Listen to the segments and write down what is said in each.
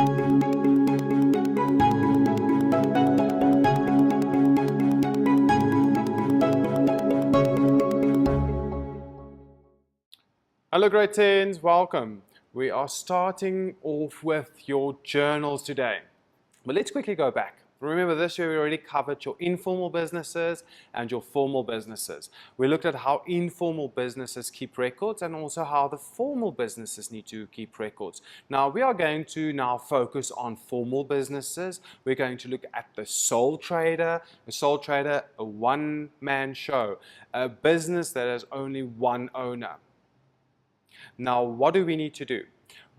Hello Gr10s, welcome. We are starting off with your journals today. But let's quickly go back. Remember this year we already covered your informal businesses and your formal businesses. We looked at how informal businesses keep records and also how the formal businesses need to keep records. Now we are going to now focus on formal businesses. We're going to look at the sole trader. A sole trader, a one-man show, a business that has only one owner. Now, what do we need to do?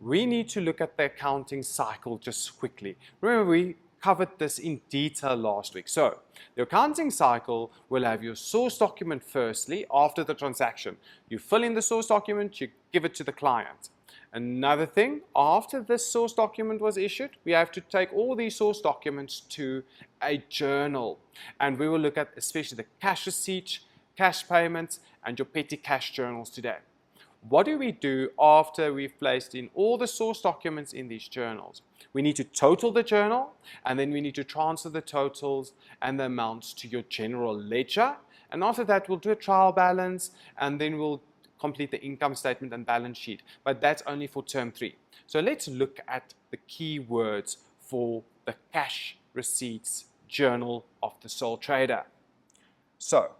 We need to look at the accounting cycle just quickly. Remember, we covered this in detail last week. So, the accounting cycle will have your source document firstly after the transaction. You fill in the source document, you give it to the client. Another thing, after this source document was issued, we have to take all these source documents to a journal. And we will look at especially the cash receipts, cash payments, and your petty cash journals today. What do we do after we've placed in all the source documents in these journals? We need to total the journal, and then we need to transfer the totals and the amounts to your general ledger. And after that, we'll do a trial balance, and then we'll complete the income statement and balance sheet. But that's only for term 3. So let's look at the key words for the cash receipts journal of the sole trader. So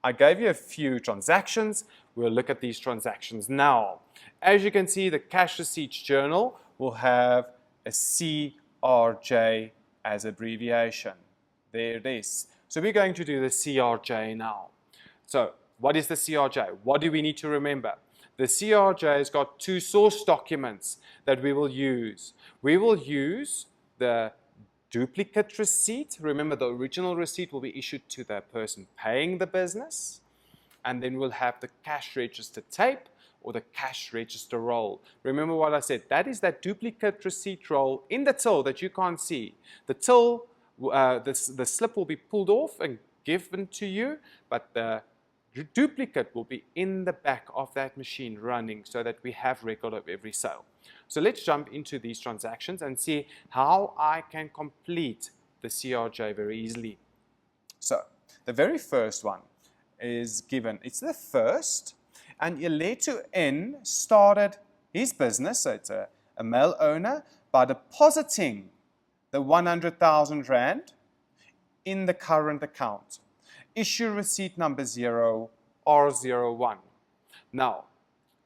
I gave you a few transactions. We'll look at these transactions now. As you can see, the cash receipts journal will have a CRJ as abbreviation. There it is. So we're going to do the CRJ now. So what is the CRJ? What do we need to remember? The CRJ has got 2 source documents that we will use. We will use the duplicate receipt. Remember, the original receipt will be issued to the person paying the business. And then we'll have the cash register tape or the cash register roll. Remember what I said, that is that duplicate receipt roll in the till that you can't see. The till, the slip will be pulled off and given to you, but the duplicate will be in the back of that machine running so that we have record of every sale. So let's jump into these transactions and see how I can complete the CRJ very easily. So the very first one is given. It's the first, and Iletu N started his business, so it's a male owner, by depositing the 100,000 Rand in the current account. Issue receipt number 0 R01. Now,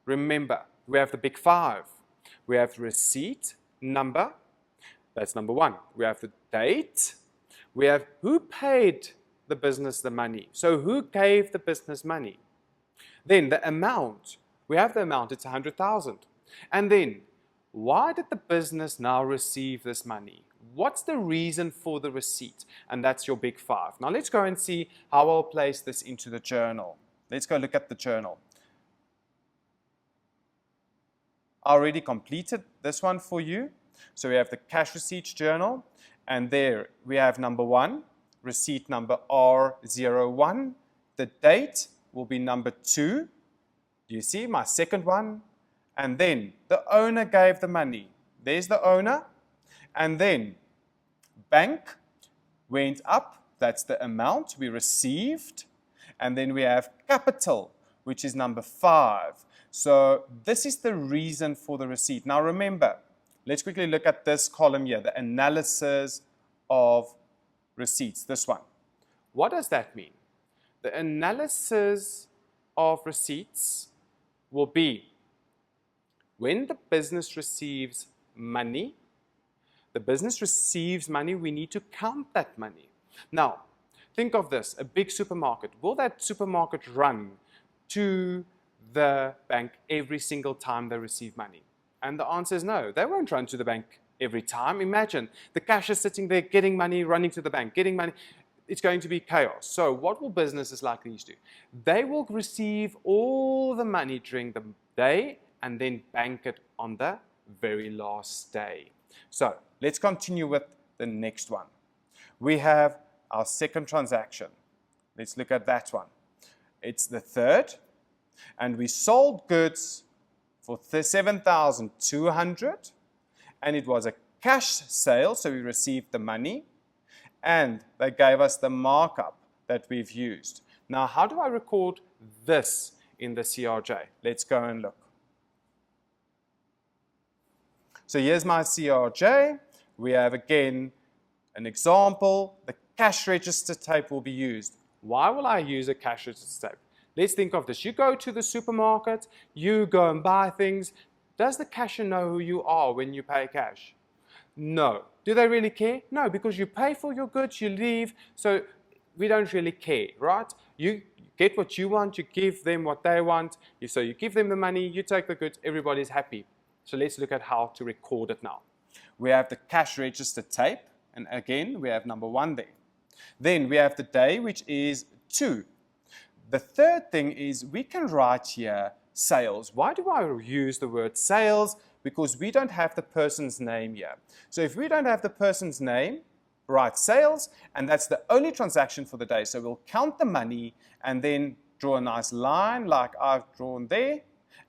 remember, we have the big 5. We have receipt number, that's number 1. We have the date. We have who paid the business the money. So who gave the business money? Then the amount. We have the amount, it's 100,000. And then, why did the business now receive this money? What's the reason for the receipt? And that's your big 5. Now let's go and see how I'll place this into the journal. Let's go look at the journal. I already completed this one for you. So we have the cash receipts journal, and there we have number 1, receipt number R01. The date will be number 2. Do you see my second one? And then the owner gave the money. There's the owner. And then bank went up. That's the amount we received. And then we have capital, which is number 5. So this is the reason for the receipt. Now remember, let's quickly look at this column here, the analysis of receipts, this one. What does that mean? The analysis of receipts will be when the business receives money, we need to count that money. Now, think of this, a big supermarket. Will that supermarket run to the bank every single time they receive money? And the answer is no, they won't run to the bank every time. Imagine the cashier sitting there getting money, running to the bank, getting money. It's going to be chaos. So what will businesses like these do? They will receive all the money during the day and then bank it on the very last day. So let's continue with the next one. We have our second transaction. Let's look at that one. It's the third, and we sold goods for 7,200, and it was a cash sale, so we received the money, and they gave us the markup that we've used. Now, how do I record this in the CRJ? Let's go and look. So here's my CRJ. We have again an example. The cash register tape will be used. Why will I use a cash register tape? Let's think of this. You go to the supermarket, you go and buy things. Does the cashier know who you are when you pay cash? No. Do they really care? No, because you pay for your goods, you leave, so we don't really care, right? You get what you want, you give them what they want, so you give them the money, you take the goods, everybody's happy. So let's look at how to record it now. We have the cash register tape, and again, we have number 1 there. Then we have the day, which is 2. The third thing is we can write here sales. Why do I use the word sales? Because we don't have the person's name here. So if we don't have the person's name, write sales, and that's the only transaction for the day. So we'll count the money and then draw a nice line like I've drawn there,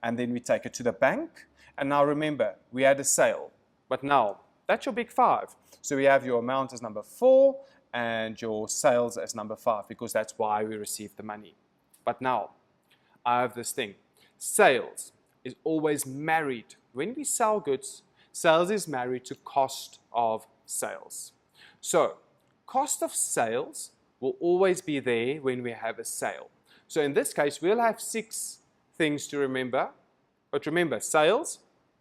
and then we take it to the bank. And now remember, we had a sale, but now that's your big 5. So we have your amount as number 4 and your sales as number 5, because that's why we received the money. But now I have this thing. Sales is always married. When we sell goods, sales is married to cost of sales. So cost of sales will always be there when we have a sale. So in this case, we'll have 6 things to remember. But remember, sales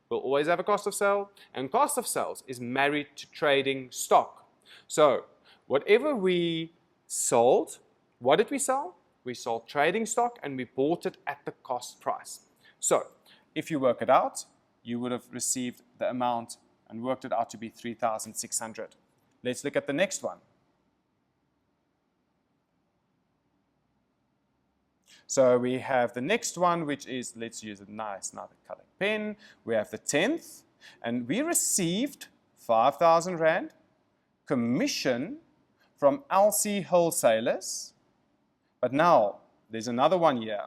will always have a cost of sale, and cost of sales is married to trading stock. So whatever we sold, what did we sell? We sold trading stock, and we bought it at the cost price. So if you work it out, you would have received the amount and worked it out to be 3,600. Let's look at the next one. So we have the next one, which is, let's use a nice another color pen. We have the 10th, and we received 5,000 Rand commission from LC wholesalers. But now there's another one here.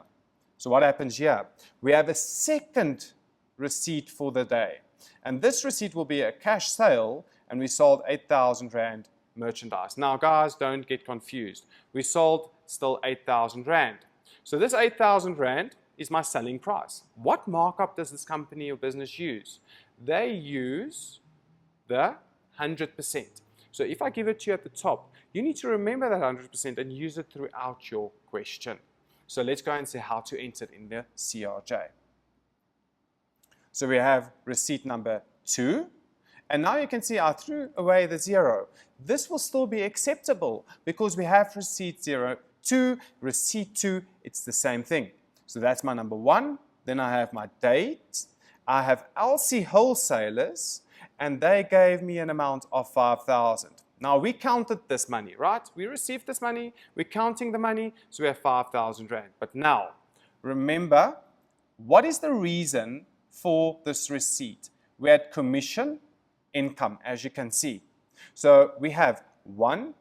So what happens here? We have a second receipt for the day. And this receipt will be a cash sale, and we sold 8,000 Rand merchandise. Now guys, don't get confused. We sold still 8,000 Rand. So this 8,000 Rand is my selling price. What markup does this company or business use? They use the 100%. So if I give it to you at the top, you need to remember that 100% and use it throughout your question. So let's go and see how to enter it in the CRJ. So we have receipt number 2. And now you can see I threw away the 0. This will still be acceptable because we have receipt 02, receipt 2, it's the same thing. So that's my number 1. Then I have my date. I have LC wholesalers, and they gave me an amount of 5,000. Now we counted this money, right? We received this money, we're counting the money, so we have 5,000 Rand. But now, remember, what is the reason for this receipt? We had commission, income, as you can see. So we have 1,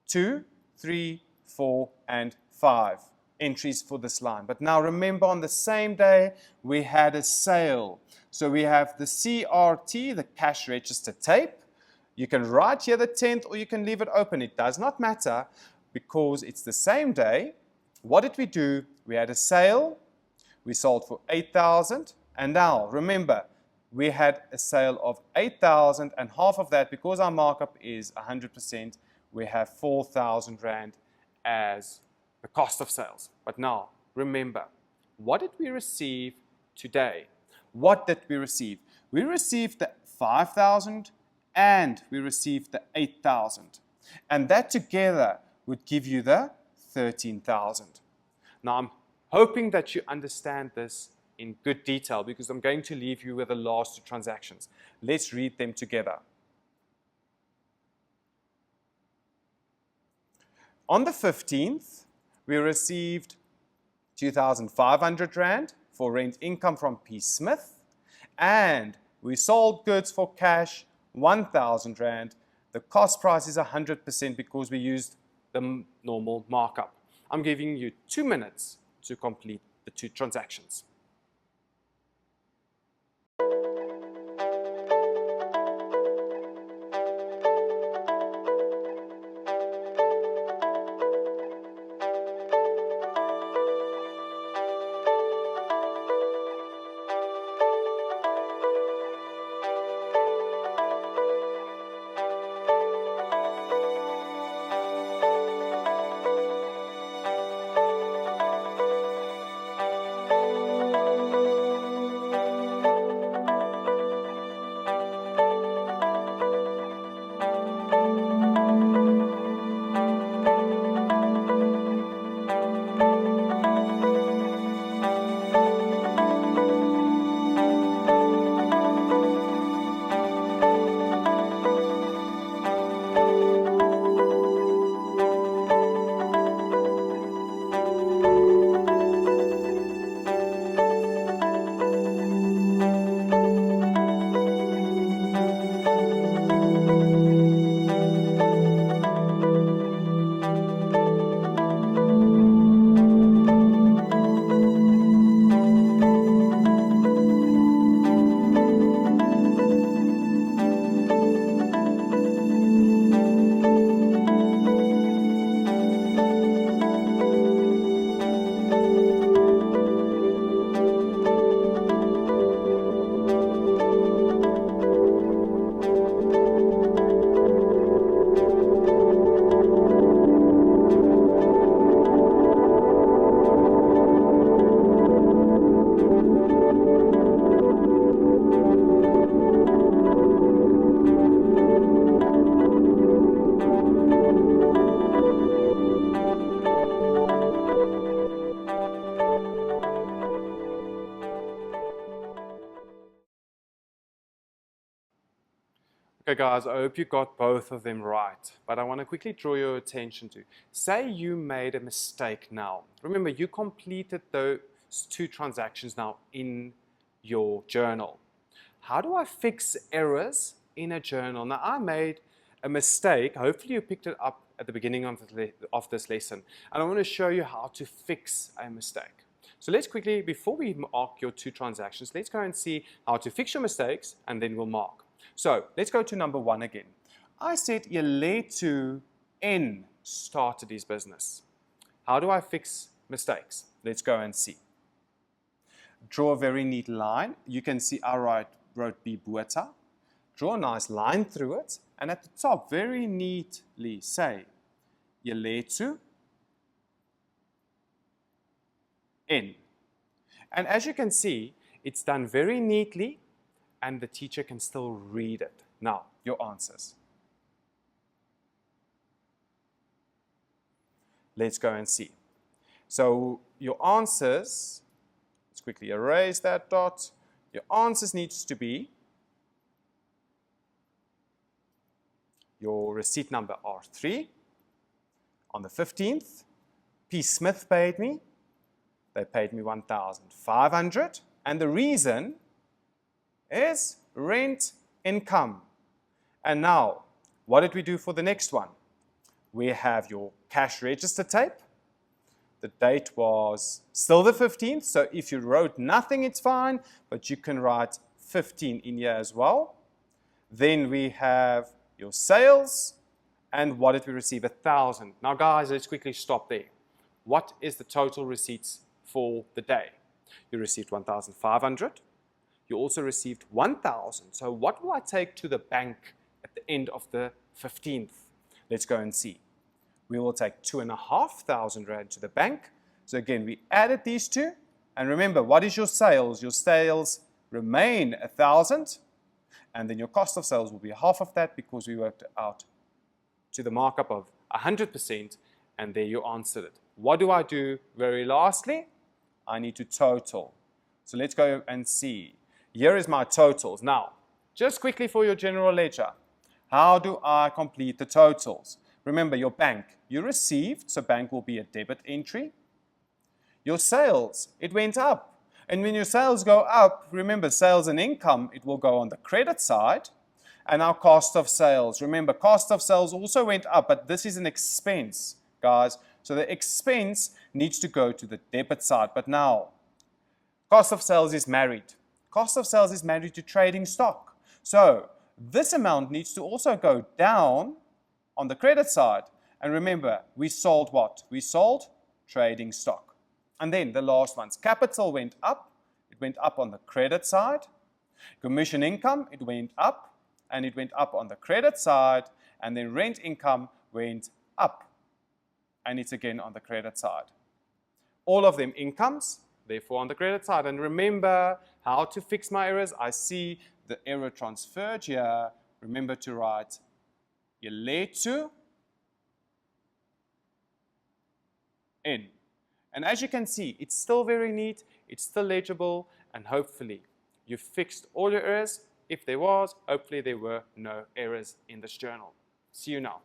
2, 3, 4, and 5 entries for this line. But now remember, on the same day, we had a sale. So we have the CRT, the cash register tape. You can write here the 10th, or you can leave it open. It does not matter because it's the same day. What did we do? We had a sale. We sold for 8,000. And now, remember, we had a sale of 8,000, and half of that, because our markup is 100%, we have 4,000 Rand as the cost of sales. But now, remember, what did we receive today? What did we receive? We received the 5,000 and we received the 8,000. And that together would give you the 13,000. Now, I'm hoping that you understand this in good detail because I'm going to leave you with the last 2 transactions. Let's read them together. On the 15th, we received 2,500 Rand for rent income from P. Smith, and we sold goods for cash 1,000 Rand. The cost price is 100% because we used the normal markup. I'm giving you 2 minutes to complete the 2 transactions. Okay guys, I hope you got both of them right, but I want to quickly draw your attention to, say you made a mistake now. Remember, you completed those 2 transactions now in your journal. How do I fix errors in a journal? Now, I made a mistake. Hopefully you picked it up at the beginning of this lesson, and I want to show you how to fix a mistake. So let's quickly, before we mark your 2 transactions, let's go and see how to fix your mistakes, and then we'll mark. So let's go to number 1 again. I said Gr10 started his business. How do I fix mistakes? Let's go and see. Draw a very neat line. You can see I wrote Gr10. Draw a nice line through it, and at the top, very neatly say Gr10. And as you can see, it's done very neatly, and the teacher can still read it. Now, your answers. Let's go and see. So your answers, let's quickly erase that dot. Your answers needs to be your receipt number R3 on the 15th. P. Smith paid me. They paid me 1,500. And the reason is rent income. And now, what did we do for the next one? We have your cash register tape. The date was still the 15th, so if you wrote nothing, it's fine, but you can write 15 in here as well. Then we have your sales, and what did we receive? 1,000. Now guys, let's quickly stop there. What is the total receipts for the day? You received 1,500. You also received 1,000. So what will I take to the bank at the end of the 15th? Let's go and see. We will take 2,500 Rand to the bank. So again, we added these two. And remember, what is your sales? Your sales remain 1,000. And then your cost of sales will be half of that because we worked it out to the markup of 100%. And there you answered it. What do I do very lastly? I need to total. So let's go and see. Here is my totals. Now, just quickly for your general ledger, how do I complete the totals? Remember, your bank, you received, so bank will be a debit entry. Your sales, it went up. And when your sales go up, remember, sales and income, it will go on the credit side. And our cost of sales, remember, cost of sales also went up, but this is an expense, guys. So the expense needs to go to the debit side. But now, cost of sales is married. Cost of sales is married to trading stock. So this amount needs to also go down on the credit side. And remember, we sold what? We sold trading stock. And then the last ones, capital went up. It went up on the credit side. Commission income, it went up. And it went up on the credit side. And then rent income went up. And it's again on the credit side. All of them incomes, therefore on the credit side. And remember how to fix my errors. I see the error transferred here. Remember to write Gr10 in. And as you can see, it's still very neat, it's still legible, and hopefully you fixed all your errors. If there was, hopefully there were no errors in this journal. See you now.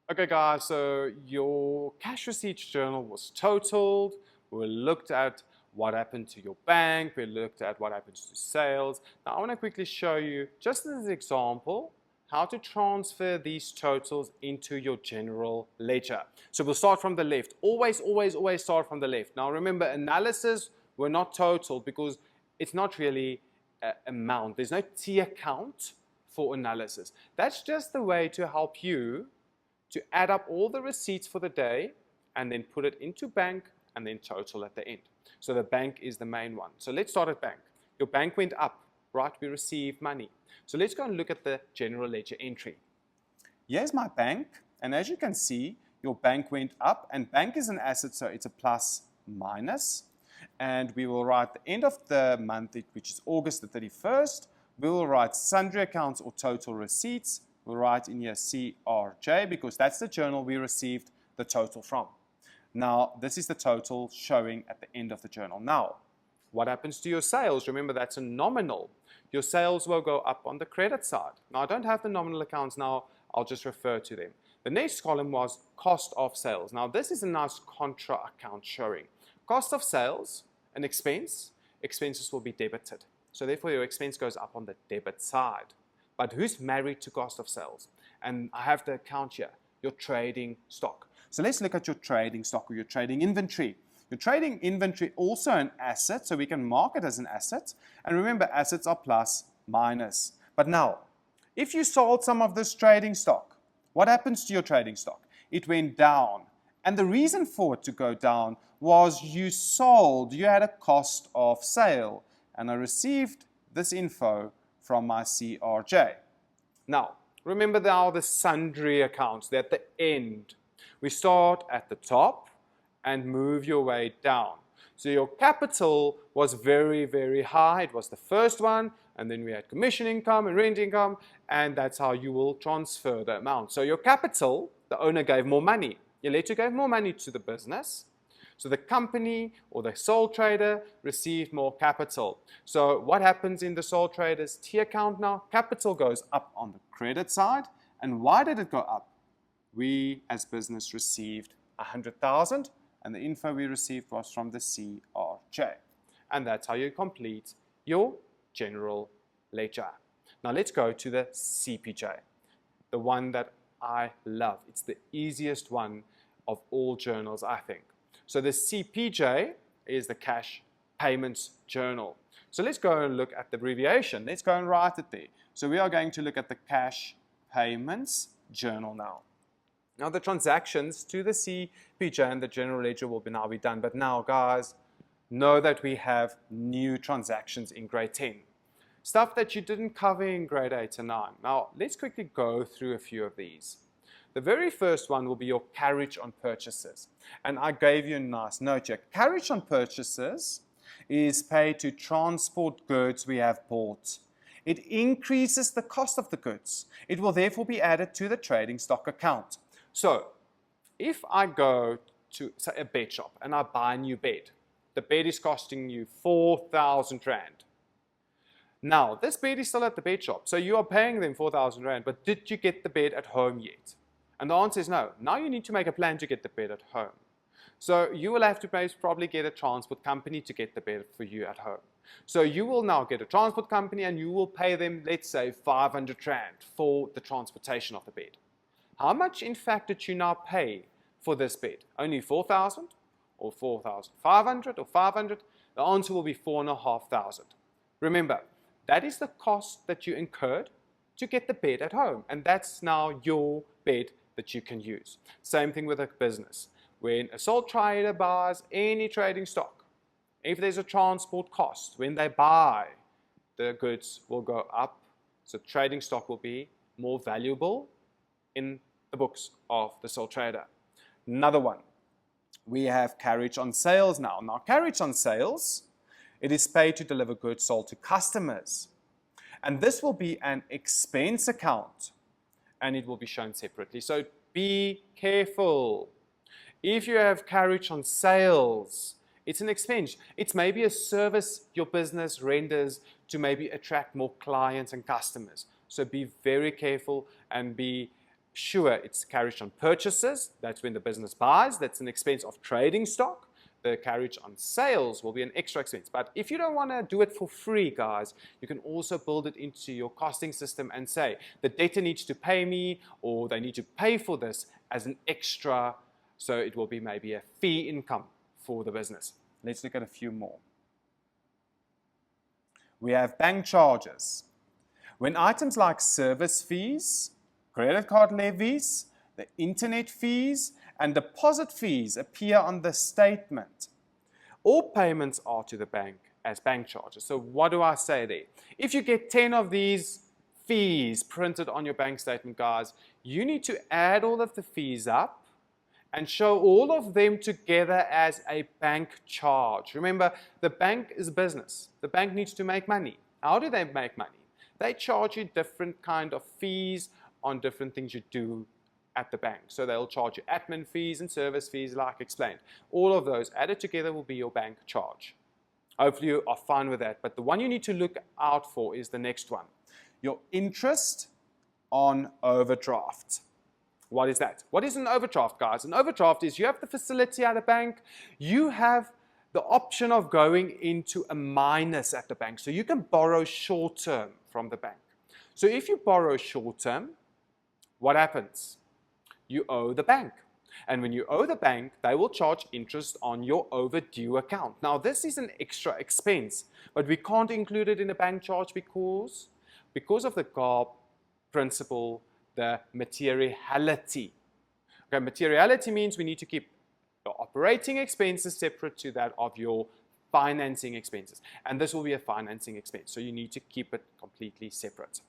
Okay guys, so your cash receipts journal was totaled. We looked at what happened to your bank. We looked at what happens to sales. Now I want to quickly show you, just as an example, how to transfer these totals into your general ledger. So we'll start from the left. Always, always, always start from the left. Now remember, analysis were not totaled because it's not really an amount. There's no T account for analysis. That's just the way to help you to add up all the receipts for the day and then put it into bank and then total at the end. So the bank is the main one. So let's start at bank. Your bank went up, right? We received money. So let's go and look at the general ledger entry. Here's my bank, and as you can see, your bank went up, and bank is an asset, so it's a plus minus. And we will write the end of the month, which is August the 31st. We will write sundry accounts or total receipts. We'll write in here CRJ because that's the journal we received the total from. Now, this is the total showing at the end of the journal. Now, what happens to your sales? Remember, that's a nominal. Your sales will go up on the credit side. Now, I don't have the nominal accounts now. I'll just refer to them. The next column was cost of sales. Now, this is a nice contra account showing. Cost of sales, an expense. Expenses will be debited. So therefore, your expense goes up on the debit side. But who's married to cost of sales? And I have the account here, your trading stock. So let's look at your trading stock or your trading inventory. Your trading inventory also an asset, so we can mark it as an asset. And remember, assets are plus, minus. But now, if you sold some of this trading stock, what happens to your trading stock? It went down. And the reason for it to go down was you sold, you had a cost of sale. And I received this info from my CRJ. Now, remember now the sundry accounts, they're at the end. We start at the top and move your way down. So your capital was very, very high. It was the first one, and then we had commission income and rent income, and that's how you will transfer the amount. So your capital, the owner gave more money. Your letter gave more money to the business. So the company or the sole trader received more capital. So what happens in the sole trader's T account now? Capital goes up on the credit side. And why did it go up? We as business received 100,000 and the info we received was from the CRJ. And that's how you complete your general ledger. Now let's go to the CPJ, the one that I love. It's the easiest one of all journals, I think. So the CPJ is the cash payments journal. So let's go and look at the abbreviation. Let's go and write it there. So we are going to look at the cash payments journal now. Now the transactions to the CPJ and the general ledger will now be done. But now, guys, know that we have new transactions in grade 10. Stuff that you didn't cover in grade 8 and 9. Now, let's quickly go through a few of these. The very first one will be your carriage on purchases. And I gave you a nice note here. Carriage on purchases is paid to transport goods we have bought. It increases the cost of the goods. It will therefore be added to the trading stock account. So, if I go to, say, a bed shop and I buy a new bed, the bed is costing you 4,000 Rand. Now, this bed is still at the bed shop, so you are paying them 4,000 Rand, but did you get the bed at home yet? And the answer is no. Now you need to make a plan to get the bed at home. So you will have to probably get a transport company to get the bed for you at home. So you will now get a transport company and you will pay them, let's say, 500 Rand for the transportation of the bed. How much, in fact, did you now pay for this bed? Only 4,000 or 4,500 or 500? The answer will be 4,500. Remember, that is the cost that you incurred to get the bed at home. And that's now your bed that you can use. Same thing with a business. When a sole trader buys any trading stock, if there's a transport cost, when they buy, the goods will go up. So trading stock will be more valuable in the books of the sole trader. Another one, we have carriage on sales now. Now, carriage on sales, it is paid to deliver goods sold to customers. And this will be an expense account and it will be shown separately. So be careful. If you have carriage on sales, it's an expense. It's maybe a service your business renders to maybe attract more clients and customers. So be very careful and be sure it's carriage on purchases. That's when the business buys. That's an expense of trading stock. The carriage on sales will be an extra expense. But if you don't want to do it for free, guys, you can also build it into your costing system and say, the debtor needs to pay me or they need to pay for this as an extra. So it will be maybe a fee income for the business. Let's look at a few more. We have bank charges. When items like service fees, credit card levies, the internet fees, and deposit fees appear on the statement, all payments are to the bank as bank charges. So what do I say there? If you get 10 of these fees printed on your bank statement, guys, you need to add all of the fees up and show all of them together as a bank charge. Remember, the bank is a business. The bank needs to make money. How do they make money? They charge you different kind of fees on different things you do at the bank. So they'll charge you admin fees and service fees like explained. All of those added together will be your bank charge. Hopefully you are fine with that. But the one you need to look out for is the next one. Your interest on overdraft. What is that? What is an overdraft, guys? An overdraft is you have the facility at a bank. You have the option of going into a minus at the bank. So you can borrow short term from the bank. So if you borrow short term, what happens? You owe the bank. And when you owe the bank, they will charge interest on your overdue account. Now, this is an extra expense, but we can't include it in a bank charge because of the Gr10 principle, the materiality. Okay, materiality means we need to keep your operating expenses separate to that of your financing expenses. And this will be a financing expense, so you need to keep it completely separate.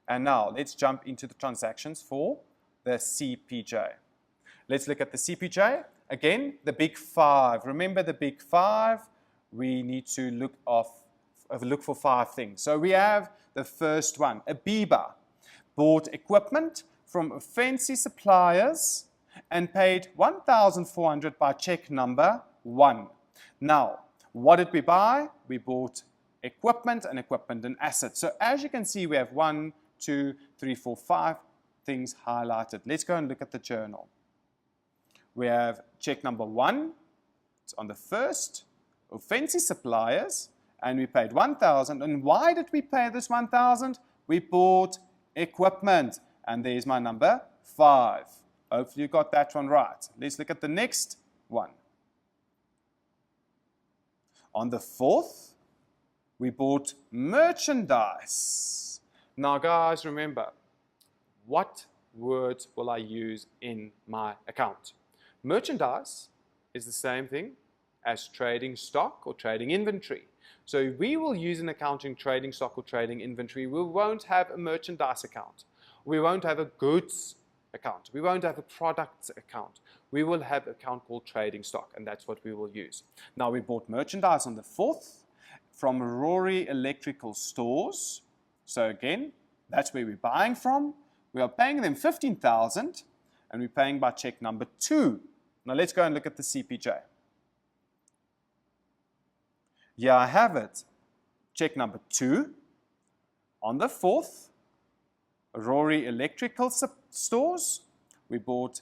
And now let's jump into the transactions for the CPJ. Let's look at the CPJ. Again, the big five. Remember the big five? We need to look for 5 things. So we have the first one, Abiba bought equipment from fancy suppliers and paid 1,400 by check number 1. Now, what did we buy? We bought equipment and assets. So as you can see, we have 1, 2, 3, 4, 5 things highlighted. Let's go and look at the journal. We have check number 1. It's on the first of fancy suppliers, and we paid 1,000. And why did we pay this 1,000? We bought equipment, and there's my number 5. Hopefully you got that one right. Let's look at the next one. On the 4th, we bought merchandise. Now guys, remember, what words will I use in my account? Merchandise is the same thing as trading stock or trading inventory. So we will use in accounting trading stock or trading inventory. We won't have a merchandise account. We won't have a goods account. We won't have a products account. We will have an account called trading stock, and that's what we will use. Now, we bought merchandise on the 4th from Rory Electrical Stores. So again, that's where we're buying from. We are paying them 15,000, and we're paying by check number 2. Now let's go and look at the CPJ. Here I have it. Check number 2. On the 4th, Rory Electrical Stores. We bought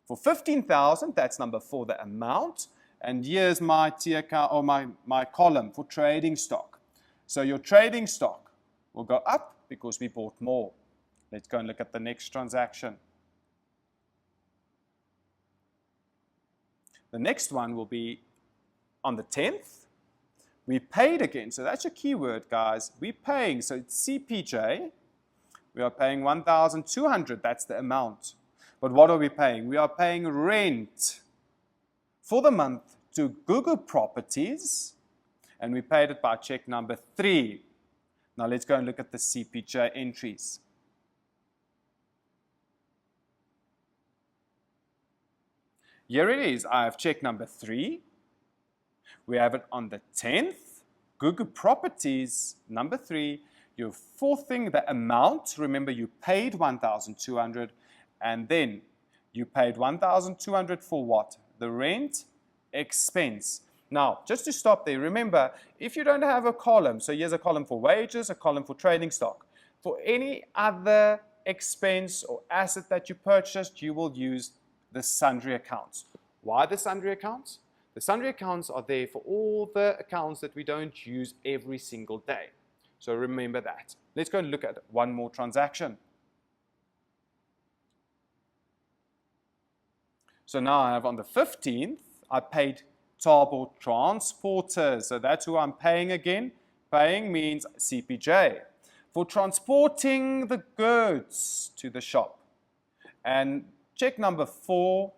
for 15,000. That's number 4, the amount. And here's my tier account, or my column for trading stock. So your trading stock will go up because we bought more. Let's go and look at the next transaction. The next one will be on the 10th. We paid again. So that's your keyword, guys. We're paying. So it's CPJ. We are paying 1,200. That's the amount. But what are we paying? We are paying rent for the month to Google Properties. And we paid it by check number 3. Now let's go and look at the CPJ entries. Here it is. I have check number 3. We have it on the 10th. Google Properties, number 3. Your 4th thing, the amount. Remember, you paid 1,200. And then you paid 1,200 for what? The rent expense. Now, just to stop there, remember, if you don't have a column, so here's a column for wages, a column for trading stock. For any other expense or asset that you purchased, you will use the sundry accounts. Why the sundry accounts? The sundry accounts are there for all the accounts that we don't use every single day. So remember that. Let's go and look at one more transaction. So now I have on the 15th, I paid Tabo Transporters. So that's who I'm paying again. Paying means CPJ. For transporting the goods to the shop. And check number 4,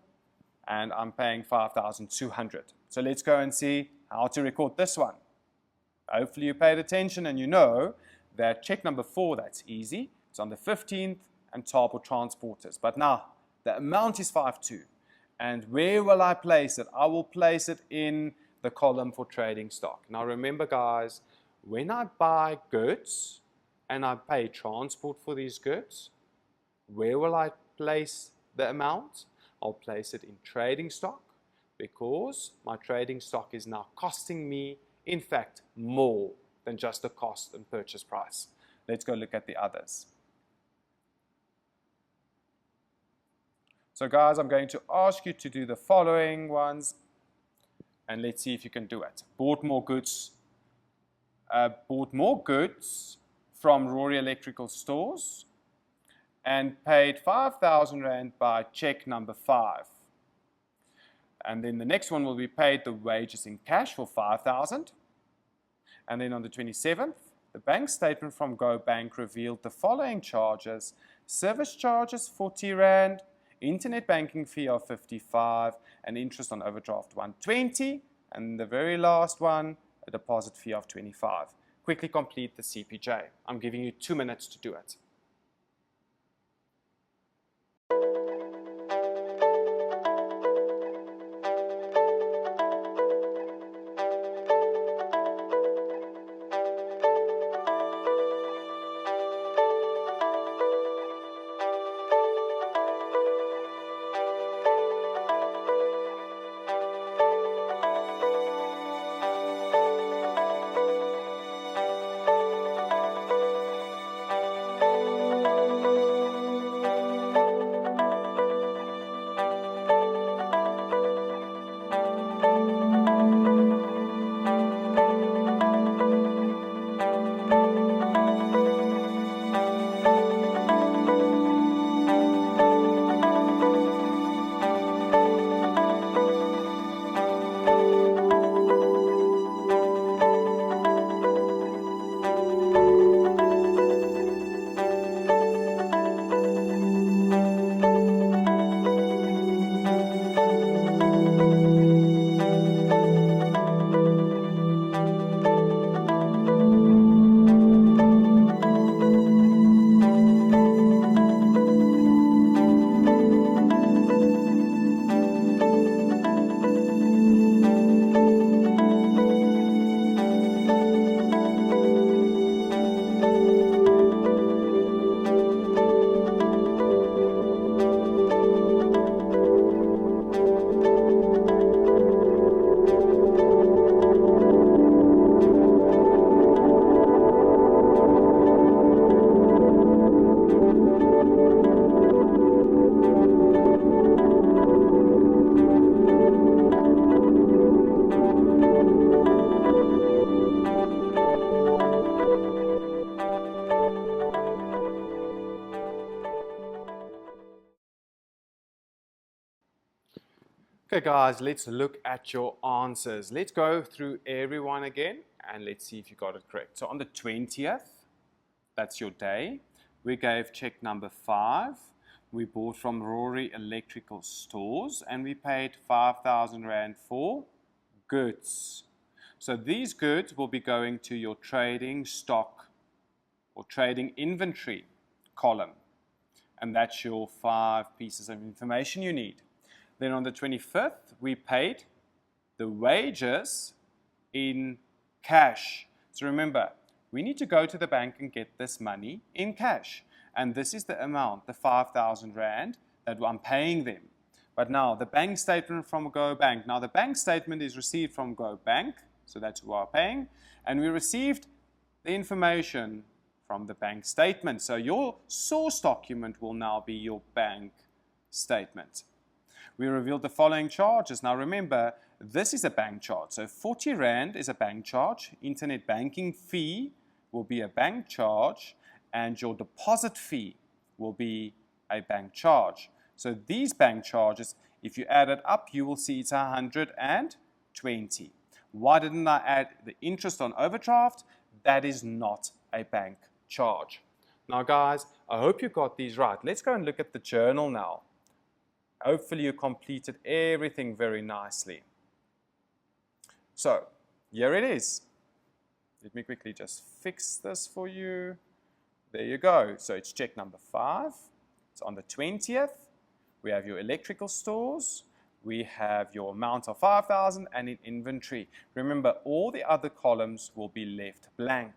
and I'm paying 5,200. So let's go and see how to record this one. Hopefully you paid attention and you know that check number 4, that's easy. It's on the 15th and Tabo Transporters. But now the amount is 5,200. And where will I place it? I will place it in the column for trading stock. Now remember guys, when I buy goods and I pay transport for these goods, Where will I place the amount? I'll place it in trading stock because my trading stock is now costing me, in fact, more than just the cost and purchase price. Let's go look at the others. So guys, I'm going to ask you to do the following ones, and let's see if you can do it. Bought more goods from Rory Electrical Stores and paid 5,000 Rand by check number 5. And then the next one will be paid the wages in cash for 5,000. And then on the 27th, the bank statement from GoBank revealed the following charges: service charges 40 Rand, internet banking fee of 55, and interest on overdraft 120, and the very last one, a deposit fee of 25. Quickly complete the CPJ. I'm giving you 2 minutes to do it. Okay guys, let's look at your answers. Let's go through everyone again and let's see if you got it correct. So on the 20th, that's your day, we gave check number 5. We bought from Rory Electrical Stores and we paid 5,000 Rand for goods. So these goods will be going to your trading stock or trading inventory column. And that's your 5 pieces of information you need. Then on the 25th, we paid the wages in cash. So remember, we need to go to the bank and get this money in cash. And this is the amount, the 5,000 Rand, that I'm paying them. But now, the bank statement from GoBank. Now, the bank statement is received from GoBank, so that's who are paying. And we received the information from the bank statement. So your source document will now be your bank statement. We revealed the following charges. Now remember, this is a bank charge. So 40 Rand is a bank charge. Internet banking fee will be a bank charge. And your deposit fee will be a bank charge. So these bank charges, if you add it up, you will see it's 120. Why didn't I add the interest on overdraft? That is not a bank charge. Now guys, I hope you got these right. Let's go and look at the journal now. Hopefully you completed everything very nicely. So, here it is. Let me quickly just fix this for you. There you go. So it's check number 5. It's on the 20th. We have your electrical stores. We have your amount of 5,000 and in inventory. Remember, all the other columns will be left blank.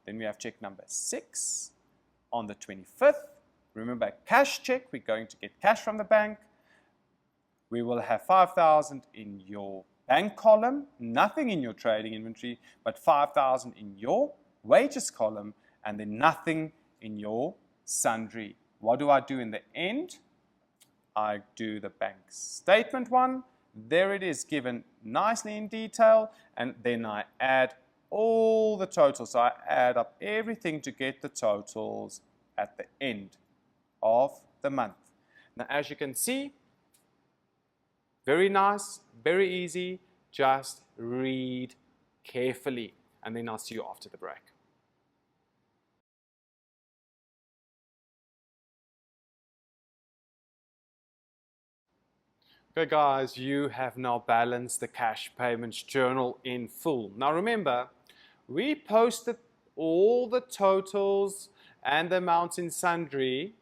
Then we have check number 6 on the 25th. Remember, cash check, we're going to get cash from the bank. We will have 5,000 in your bank column, nothing in your trading inventory, but 5,000 in your wages column, and then nothing in your sundry. What do I do in the end? I do the bank statement one. There it is, given nicely in detail, and then I add all the totals. So I add up everything to get the totals at the end of the month. Now, as you can see, very nice, very easy. Just read carefully, and then I'll see you after the break. Okay guys, you have now balanced the cash payments journal in full. Now remember, we posted all the totals and the amounts in sundry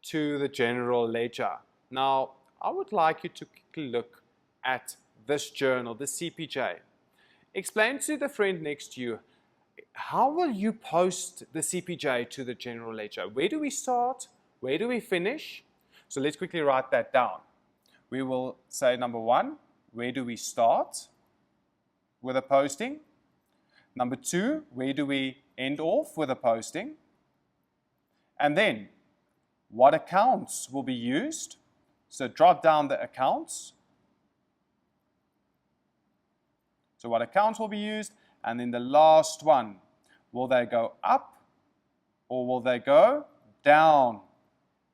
to the general ledger. Now, I would like you to quickly look at this journal, the CPJ. Explain to the friend next to you, how will you post the CPJ to the general ledger? Where do we start? Where do we finish? So let's quickly write that down. We will say number one, where do we start with a posting? Number two, where do we end off with a posting? And then, what accounts will be used? So drop down the accounts. So what accounts will be used? And then the last one, will they go up or will they go down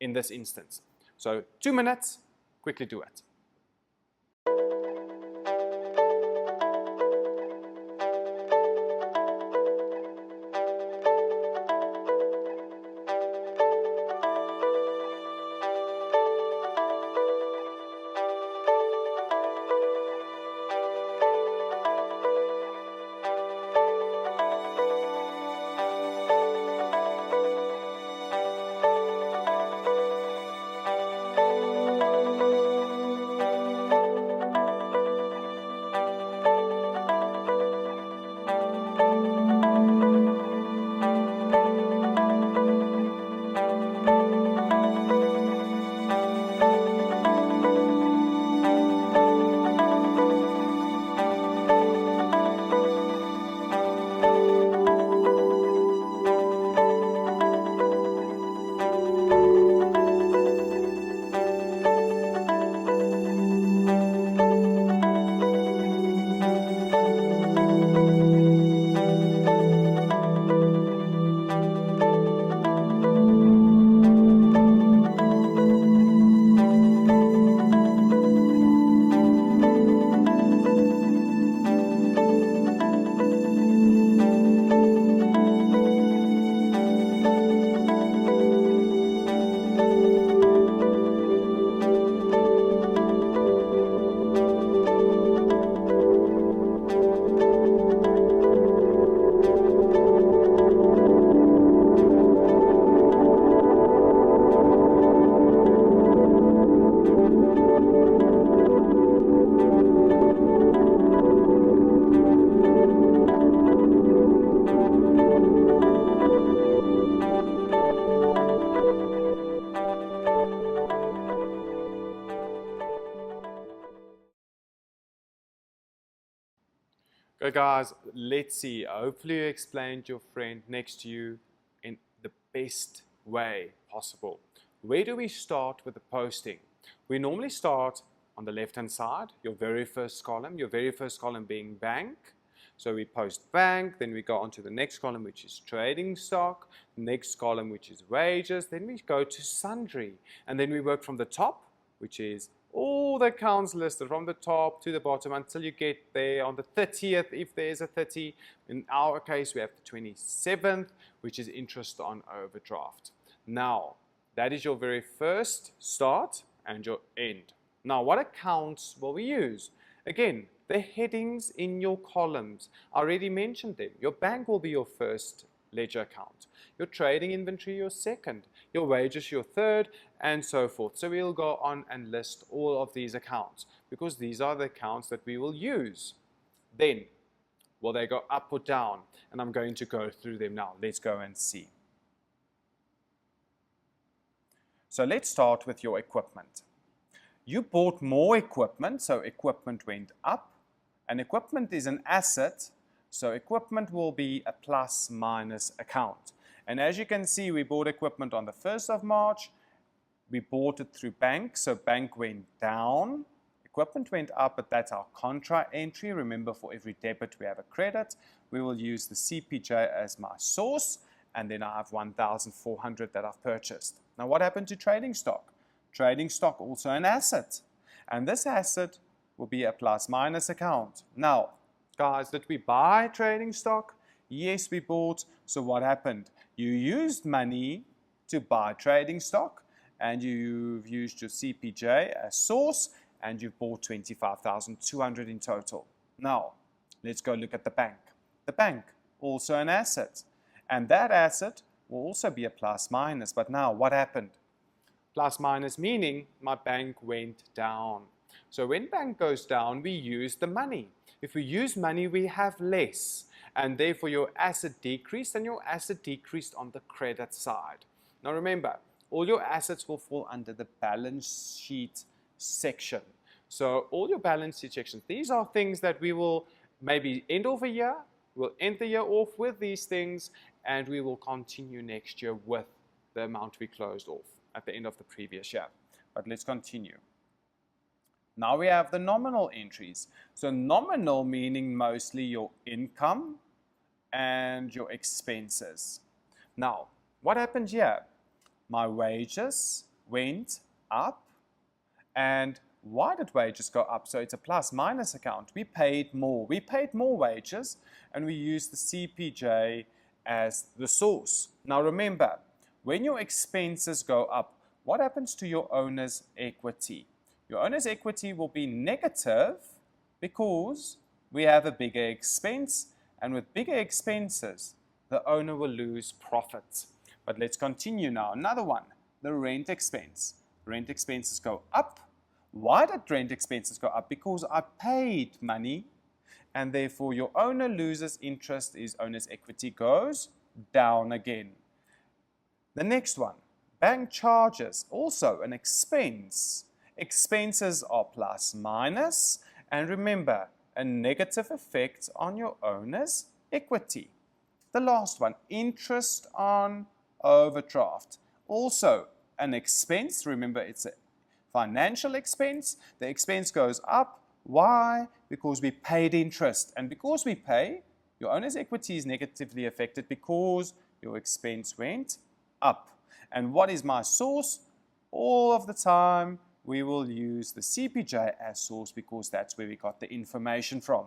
in this instance? So 2 minutes. Quickly do it. Okay guys, let's see. Hopefully you explained your friend next to you in the best way possible. Where do we start with the posting? We normally start on the left-hand side, your very first column being bank. So we post bank, then we go on to the next column, which is trading stock, next column, which is wages, then we go to sundry, and then we work from the top, which is all the accounts listed from the top to the bottom until you get there on the 30th, if there's a 30. In our case, we have the 27th, which is interest on overdraft. Now, that is your very first start and your end. Now, what accounts will we use? Again, the headings in your columns. I already mentioned them. Your bank will be your first ledger account. Your trading inventory, your second. Your wages, your third, and so forth. So we'll go on and list all of these accounts because these are the accounts that we will use. Then, will they go up or down? And I'm going to go through them now. Let's go and see. So let's start with your equipment. You bought more equipment, so equipment went up, and equipment is an asset, so equipment will be a plus minus account. And as you can see, we bought equipment on the 1st of March. We bought it through bank, so bank went down. Equipment went up, but that's our contra entry. Remember, for every debit we have a credit. We will use the CPJ as my source, and then I have 1,400 that I've purchased. Now, what happened to trading stock? Trading stock also an asset, and this asset will be a plus minus account. Now, guys, did we buy trading stock? Yes, we bought. So what happened? You used money to buy trading stock, and you've used your CPJ as source, and you've bought 25,200 in total. Now, let's go look at the bank. The bank, also an asset, and that asset will also be a plus minus. But now, what happened? Plus minus meaning my bank went down. So when bank goes down, we use the money. If we use money, we have less, and therefore your asset decreased, and your asset decreased on the credit side. Now remember, all your assets will fall under the balance sheet section. So all your balance sheet sections, these are things that we will maybe end of a year, we'll end the year off with these things, and we will continue next year with the amount we closed off at the end of the previous year. But let's continue. Now we have the nominal entries. So nominal meaning mostly your income and your expenses. Now, what happened here? My wages went up. And why did wages go up? So it's a plus minus account. We paid more. We paid more wages, and we used the CPJ as the source. Now remember, when your expenses go up, what happens to your owner's equity? Your owner's equity will be negative because we have a bigger expense, and with bigger expenses, the owner will lose profit. But let's continue now. Another one, the rent expense. Rent expenses go up. Why did rent expenses go up? Because I paid money, and therefore your owner loses interest, his owner's equity goes down again. The next one, bank charges, also an expense. Expenses are plus minus, and remember, a negative effect on your owner's equity. The last one, interest on overdraft. Also an expense. Remember, it's a financial expense. The expense goes up. Why? Because we paid interest, and because we pay, your owner's equity is negatively affected because your expense went up. And what is my source? All of the time we will use the CPJ as source because that's where we got the information from.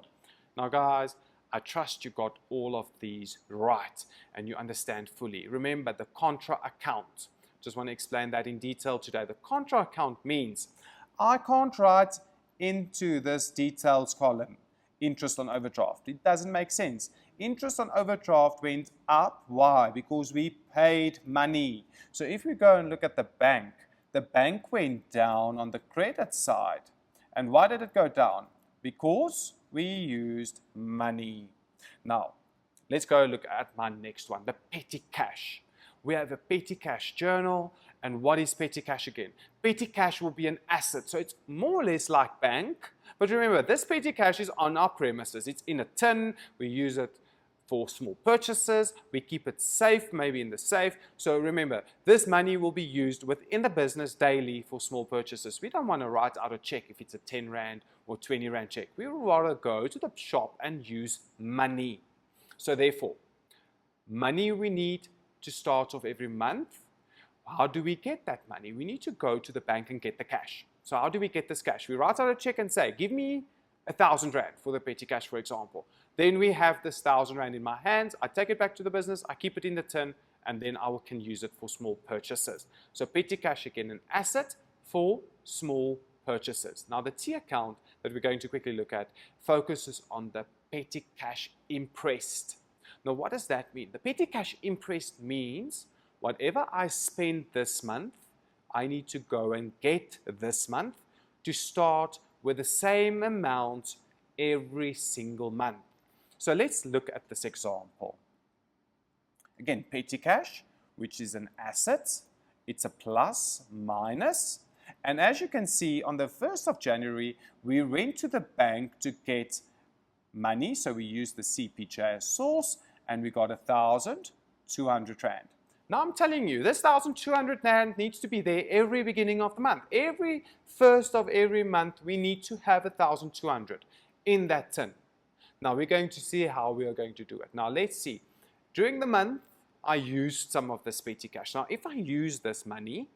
Now guys, I trust you got all of these right and you understand fully. Remember the contra account. Just want to explain that in detail today. The contra account means I can't write into this details column interest on overdraft. It doesn't make sense. Interest on overdraft went up. Why? Because we paid money. So if we go and look at the bank went down on the credit side. And why did it go down? Because we used money. Now, let's go look at my next one, the petty cash. We have a petty cash journal. And what is petty cash again? Petty cash will be an asset. So it's more or less like bank. But remember, this petty cash is on our premises. It's in a tin. We use it for small purchases. We keep it safe, maybe in the safe. So remember, this money will be used within the business daily for small purchases. We don't want to write out a check if it's a 10 Rand or 20 Rand check. We would rather go to the shop and use money. So therefore, money we need to start off every month. How do we get that money? We need to go to the bank and get the cash. So how do we get this cash? We write out a check and say, give me 1,000 Rand for the petty cash, for example. Then we have this 1,000 Rand in my hands. I take it back to the business. I keep it in the tin, and then I can use it for small purchases. So petty cash, again, an asset for small purchases. Now, the T account that we're going to quickly look at focuses on the petty cash impressed. Now, what does that mean? The petty cash impressed means whatever I spend this month, I need to go and get this month to start with the same amount every single month. So let's look at this example. Again, petty cash, which is an asset, It's a plus, minus. And as you can see, on the 1st of January, we went to the bank to get money. So we used the CPJ as source, and we got 1,200 Rand. Now I'm telling you, this 1,200 Rand needs to be there every beginning of the month. Every first of every month, we need to have 1,200 in that tin. Now we're going to see how we are going to do it. Now let's see. During the month, I used some of this petty cash. Now if I use this money,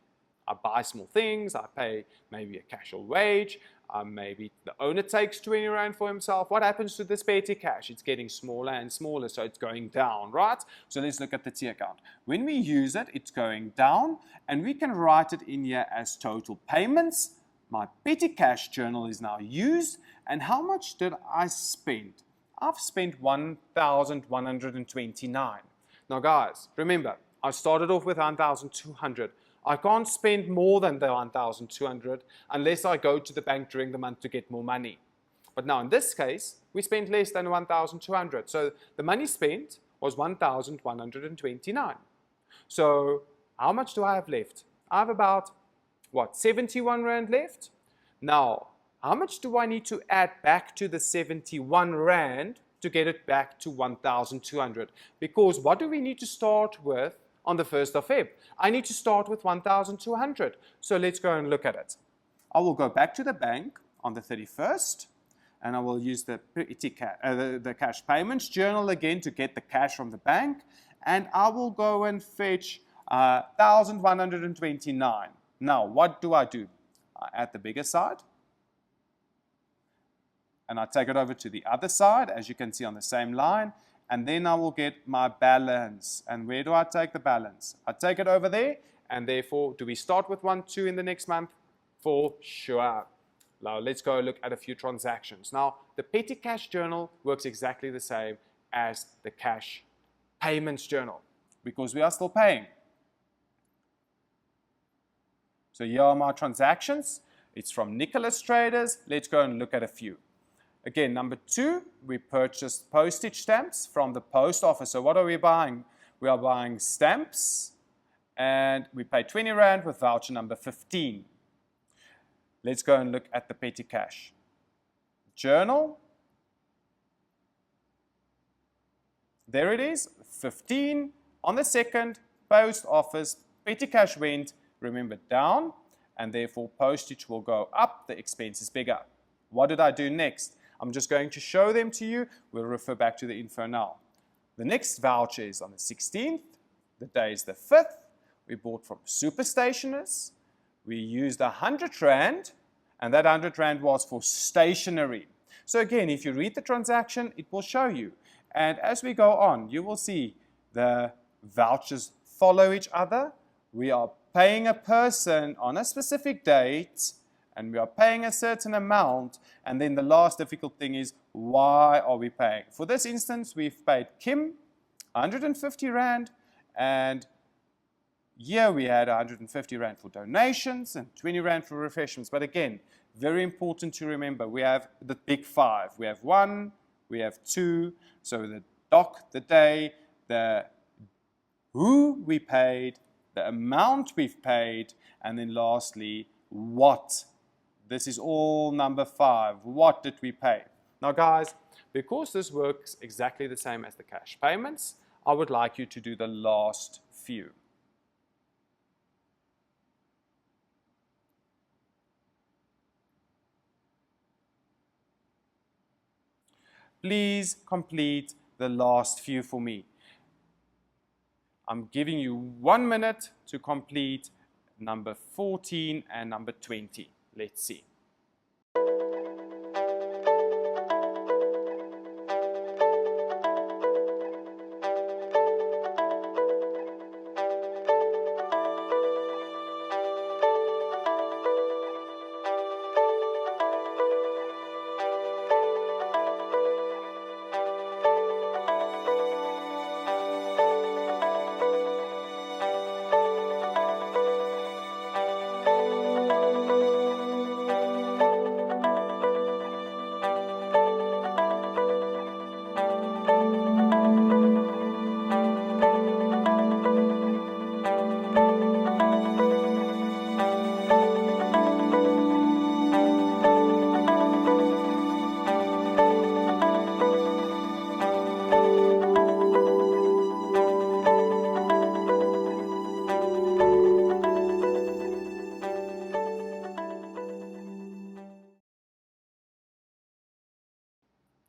I buy small things, I pay maybe a casual wage, maybe the owner takes 20 Rand for himself. What happens to this petty cash? It's getting smaller and smaller, so it's going down, right? So let's look at the T account. When we use it, it's going down, and we can write it in here as total payments. My petty cash journal is now used, and how much did I spend? I've spent 1,129. Now guys, remember, I started off with 1,200. I can't spend more than the 1,200 unless I go to the bank during the month to get more money. But now in this case, we spent less than 1,200. So the money spent was 1,129. So how much do I have left? I have about, 71 Rand left? Now, how much do I need to add back to the 71 Rand to get it back to 1,200? Because what do we need to start with on the 1st of Feb? I need to start with 1,200. So let's go and look at it. I will go back to the bank on the 31st, and I will use the cash payments journal again to get the cash from the bank, and I will go and fetch 1,129. Now, what do? I add the bigger side, and I take it over to the other side, as you can see on the same line, and then I will get my balance. And where do I take the balance? I take it over there, and therefore, do we start with 1, 2 in the next month? For sure. Now, let's go look at a few transactions. Now, the petty cash journal works exactly the same as the cash payments journal because we are still paying. So here are my transactions. It's from Nicholas Traders. Let's go and look at a few. Again, number 2, we purchased postage stamps from the post office. So what are we buying? We are buying stamps, and we pay 20 Rand with voucher number 15. Let's go and look at the petty cash journal. There it is, 15 on the 2nd, post office, petty cash went, remember, down, and therefore postage will go up, the expense is bigger. What did I do next? I'm just going to show them to you. We'll refer back to the info now. The next voucher is on the 16th. The day is the 5th. We bought from Super Stationers. We used 100 Rand, and that 100 Rand was for stationery. So again, if you read the transaction, it will show you. And as we go on, you will see the vouchers follow each other. We are paying a person on a specific date, and we are paying a certain amount, and then the last difficult thing is, why are we paying? For this instance, we've paid Kim 150 Rand, and here we had 150 Rand for donations and 20 Rand for refreshments. But again, very important to remember, we have the big 5. We have 1, we have 2, so the doc, the day, the who we paid, the amount we've paid, and then lastly, what. This is all number 5. What did we pay? Now guys, because this works exactly the same as the cash payments, I would like you to do the last few. Please complete the last few for me. I'm giving you 1 minute to complete number 14 and number 20. Let's see.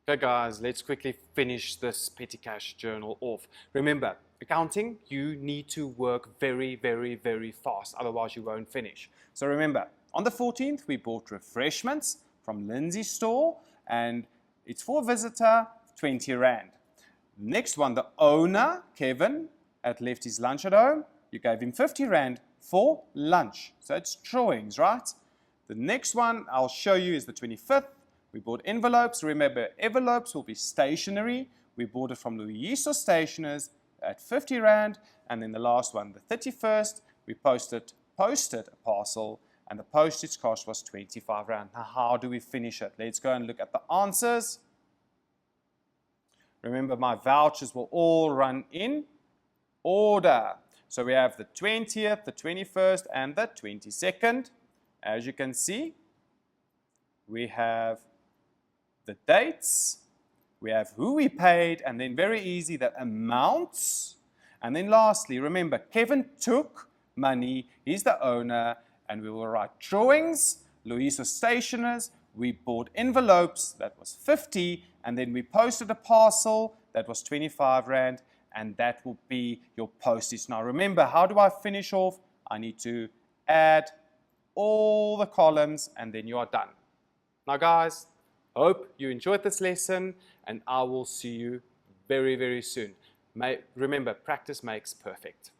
Okay guys, let's quickly finish this petty cash journal off. Remember, accounting, you need to work very, very, very fast, otherwise you won't finish. So remember, on the 14th, we bought refreshments from Lindsay's store, and it's for a visitor, 20 Rand. Next one, the owner, Kevin, had left his lunch at home. You gave him 50 Rand for lunch. So it's drawings, right? The next one I'll show you is the 25th. We bought envelopes. Remember, envelopes will be stationery. We bought it from Louise Stationers at 50 Rand. And then the last one, the 31st, we posted a parcel, and the postage cost was 25 Rand. Now, how do we finish it? Let's go and look at the answers. Remember, my vouchers will all run in order. So we have the 20th, the 21st, and the 22nd. As you can see, we have the dates, we have who we paid, and then very easy, the amounts. And then lastly, remember, Kevin took money, he's the owner, and we will write drawings, Louisa Stationers, we bought envelopes, that was 50, and then we posted a parcel, that was 25 Rand, and that will be your postage. Now remember, how do I finish off? I need to add all the columns, and then you are done. Now guys, hope you enjoyed this lesson, and I will see you very, very soon. Remember, practice makes perfect.